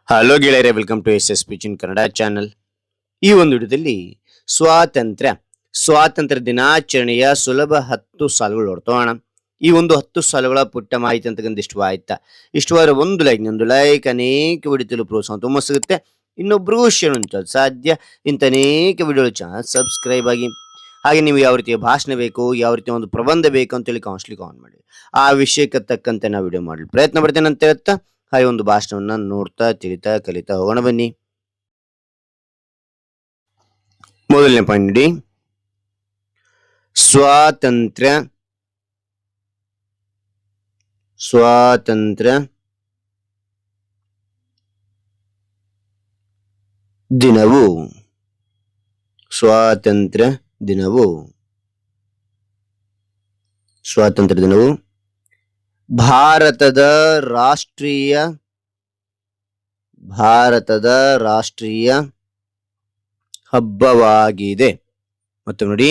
Hello ಗೆಳೆಯರೆ, welcome to S speech in Kannada channel. ಈ ಒಂದು ವಿಡಿಯೋದಲ್ಲಿ ಸ್ವಾತಂತ್ರ್ಯ ದಿನಾಚರಣೆಯ ಸುಲಭ 10 ಸಾಲುಗಳು ನೋಡ್ತೋಣ. ಈ ಒಂದು 10 ಸಾಲುಗಳ ಪುಟ್ಟ ಮಾಹಿತಿ ಅಂತಕ್ಕಂಥ ಇಷ್ಟವಾದ ಒಂದು ಲೈಕ್ ಅನೇಕ ವಿಡಿಯೋದಲ್ಲಿ ಪ್ರೋತ್ಸಾಹ ತುಂಬ ಸಿಗುತ್ತೆ. ಇನ್ನೊಬ್ರಿಗೂ ಶೇರ್ ಹಂಚೋದು ಸಾಧ್ಯ. ಇಂಥ ಅನೇಕ ವಿಡಿಯೋಗಳು ಚಾನಲ್ ಸಬ್ಸ್ಕ್ರೈಬ್ ಆಗಿ. ಹಾಗೆ ನೀವು ಯಾವ ರೀತಿಯ ಭಾಷಣ ಬೇಕು, ಯಾವ ರೀತಿಯ ಒಂದು ಪ್ರಬಂಧ ಬೇಕು ಅಂತೇಳಿ ಕಾಮೆಂಟ್ ಮಾಡಿ. ಆ ವಿಷಯಕ್ಕೆ ತಕ್ಕಂತೆ ನಾವು ವಿಡಿಯೋ ಮಾಡಲು ಪ್ರಯತ್ನ ಪಡ್ತೇನೆ ಅಂತ ಹೇಳ್ತಾ ಹಾಗೆ ಒಂದು ಭಾಷಣವನ್ನ ನೋಡ್ತಾ ತಿಳಿತಾ ಕಲಿತಾ ಹೋಗೋಣ ಬನ್ನಿ. ಮೊದಲನೇ ಪಾಯಿಂಟ್ ನೋಡಿ, ಸ್ವಾತಂತ್ರ್ಯ ದಿನವು ಭಾರತದ ರಾಷ್ಟ್ರೀಯ ಹಬ್ಬವಾಗಿದೆ. ಮತ್ತು ನೋಡಿ,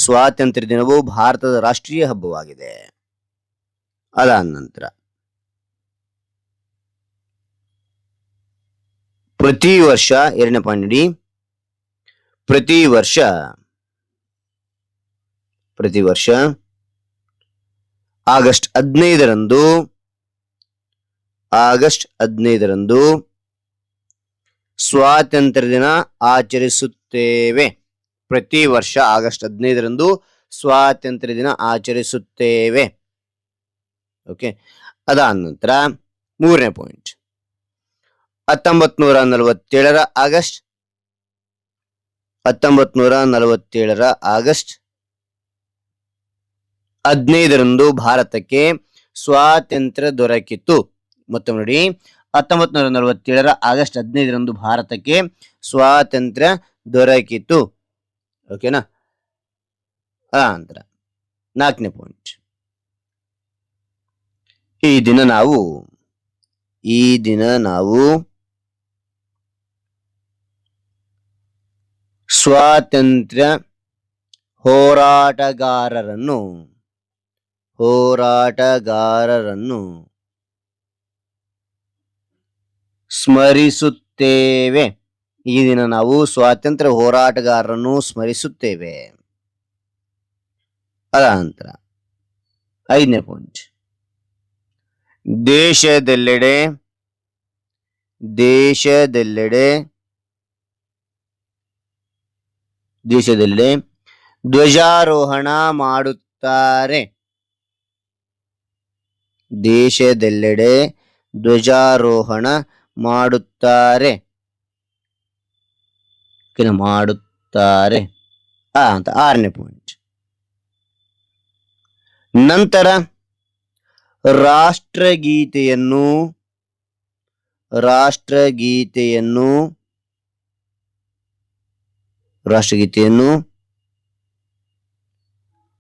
ಸ್ವಾತಂತ್ರ್ಯ ದಿನವು ಭಾರತದ ರಾಷ್ಟ್ರೀಯ ಹಬ್ಬವಾಗಿದೆ. ಅದಾದ ನಂತರ ಪ್ರತಿ ವರ್ಷ, ಎರಡನೇ ಪಾಯಿಂಟ್ ನೋಡಿ, ಪ್ರತಿ ವರ್ಷ ಆಗಸ್ಟ್ 15ರಂದು ಸ್ವಾತಂತ್ರ್ಯ ದಿನ ಆಚರಿಸುತ್ತೇವೆ. ಪ್ರತಿ ವರ್ಷ ಆಗಸ್ಟ್ 15ರಂದು ಸ್ವಾತಂತ್ರ್ಯ ದಿನ ಆಚರಿಸುತ್ತೇವೆ. ಓಕೆ. ಅದಾದ ನಂತರ ಮೂರನೇ ಪಾಯಿಂಟ್, 1947ರ ಆಗಸ್ಟ್ 15ರಂದು ಭಾರತಕ್ಕೆ ಸ್ವಾತಂತ್ರ್ಯ ದೊರಕಿತು. ಮತ್ತು ನೋಡಿ, 1947ರ ಆಗಸ್ಟ್ 15ರಂದು ಭಾರತಕ್ಕೆ ಸ್ವಾತಂತ್ರ್ಯ ದೊರಕಿತು. ಓಕೆನಾ. ನಂತರ ನಾಲ್ಕನೇ ಪಾಯಿಂಟ್, ಈ ದಿನ ನಾವು ಸ್ವಾತಂತ್ರ್ಯ ಹೋರಾಟಗಾರರನ್ನು ಸ್ಮರಿಸುತ್ತೇವೆ. ಈ ದಿನ ನಾವು ಸ್ವಾತಂತ್ರ್ಯ ಹೋರಾಟಗಾರರನ್ನು ಸ್ಮರಿಸುತ್ತೇವೆ. ಅದ ನಂತರ ಐದನೇ ಪಾಯಿಂಟ್, ದೇಶದೆಲ್ಲೆಡೆ ಧ್ವಜಾರೋಹಣ ಮಾಡುತ್ತಾರೆ. ದೇಶದೆಲ್ಲೆಡೆ ಧ್ವಜಾರೋಹಣ ಮಾಡುತ್ತಾರೆ. ಅಂತ ಆರನೇ ಪಾಯಿಂಟ್. ನಂತರ ರಾಷ್ಟ್ರಗೀತೆಯನ್ನು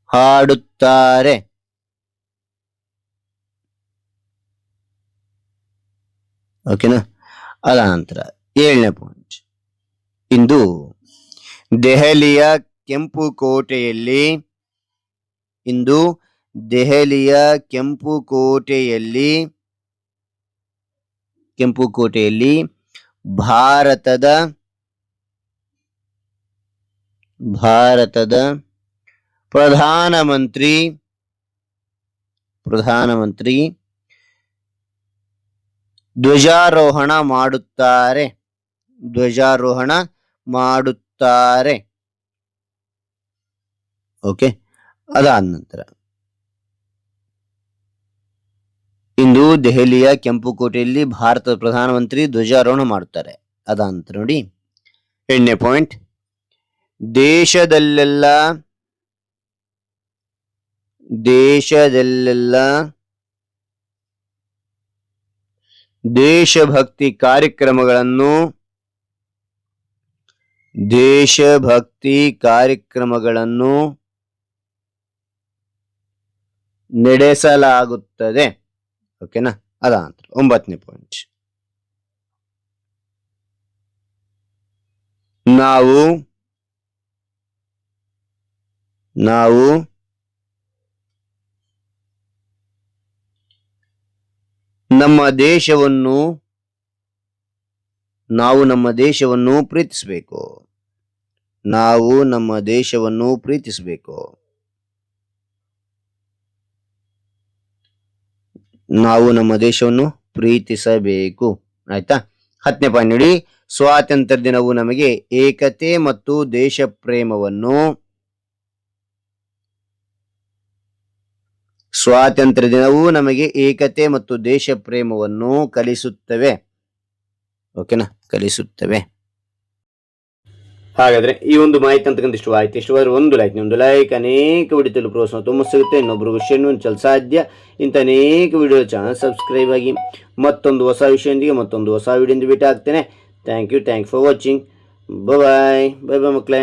ಹಾಡುತ್ತಾರೆ. ಓಕೆನಾ. ಅದ ನಂತರ ಏಳನೇ ಪಾಯಿಂಟ್, ಇಂದು ದೆಹಲಿಯ ಕೆಂಪುಕೋಟೆಯಲ್ಲಿ ಭಾರತದ ಪ್ರಧಾನಮಂತ್ರಿ ಧ್ವಜಾರೋಹಣ ಮಾಡುತ್ತಾರೆ. ಓಕೆ. ಅದಾದ ನಂತರ ಇಂದು ದೆಹಲಿಯ ಕೆಂಪುಕೋಟೆಯಲ್ಲಿ ಭಾರತದ ಪ್ರಧಾನಮಂತ್ರಿ ಧ್ವಜಾರೋಹಣ ಮಾಡುತ್ತಾರೆ. ಅದಾದ ನಂತರ ನೋಡಿ, 8ನೇ ಪಾಯಿಂಟ್, ದೇಶದಲ್ಲೆಲ್ಲ ದೇಶಭಕ್ತಿ ಕಾರ್ಯಕ್ರಮಗಳನ್ನು ನಡೆಸಲಾಗುತ್ತದೆ. ಓಕೆನಾ. ಅದ ನಂತರ 9ನೇ ಪಾಯಿಂಟ್, ನಾವು ನಮ್ಮ ದೇಶವನ್ನು ನಾವು ನಮ್ಮ ದೇಶವನ್ನು ಪ್ರೀತಿಸಬೇಕು. ನಾವು ನಮ್ಮ ದೇಶವನ್ನು ಪ್ರೀತಿಸಬೇಕು. ನಾವು ನಮ್ಮ ದೇಶವನ್ನು ಪ್ರೀತಿಸಬೇಕು. ಆಯ್ತಾ? 10ನೇ ಪಾಯಿಂಟ್ ನೋಡಿ. ಸ್ವಾತಂತ್ರ್ಯ ದಿನವು ನಮಗೆ ಏಕತೆ ಮತ್ತು ದೇಶ ಪ್ರೇಮವನ್ನು ಸ್ವಾತಂತ್ರ್ಯ ದಿನವು ನಮಗೆ ಏಕತೆ ಮತ್ತು ದೇಶ ಪ್ರೇಮವನ್ನು ಕಲಿಸುತ್ತವೆ. ಓಕೆನಾ? ಕಲಿಸುತ್ತವೆ. ಹಾಗಾದ್ರೆ ಈ ಒಂದು ಮಾಹಿತಿ ಅಂತಕ್ಕಂಥ ಇಷ್ಟವಾದ್ರೆ ಒಂದು ಲೈಕ್ ಅನೇಕ ವಿಡಿಯೋ ತಿಳಿದು ಪ್ರೋತ್ಸಾಹ ತುಂಬ ಸಿಗುತ್ತೆ. ಇನ್ನೊಬ್ರಿಗೂ ಶೇರ್ ಹಂಚಲು ಸಾಧ್ಯ. ಇಂಥ ಅನೇಕ ವಿಡಿಯೋ ಚಾನಲ್ ಸಬ್ಸ್ಕ್ರೈಬ್ ಆಗಿ ಮತ್ತೊಂದು ಹೊಸ ವಿಷಯದೊಂದಿಗೆ ಮತ್ತೊಂದು ಹೊಸ ವಿಡಿಯೋದಿಂದ ಭೇಟಿ ಆಗ್ತೇನೆ. Thank you for watching. Bye ಮಕ್ಕಳೇ.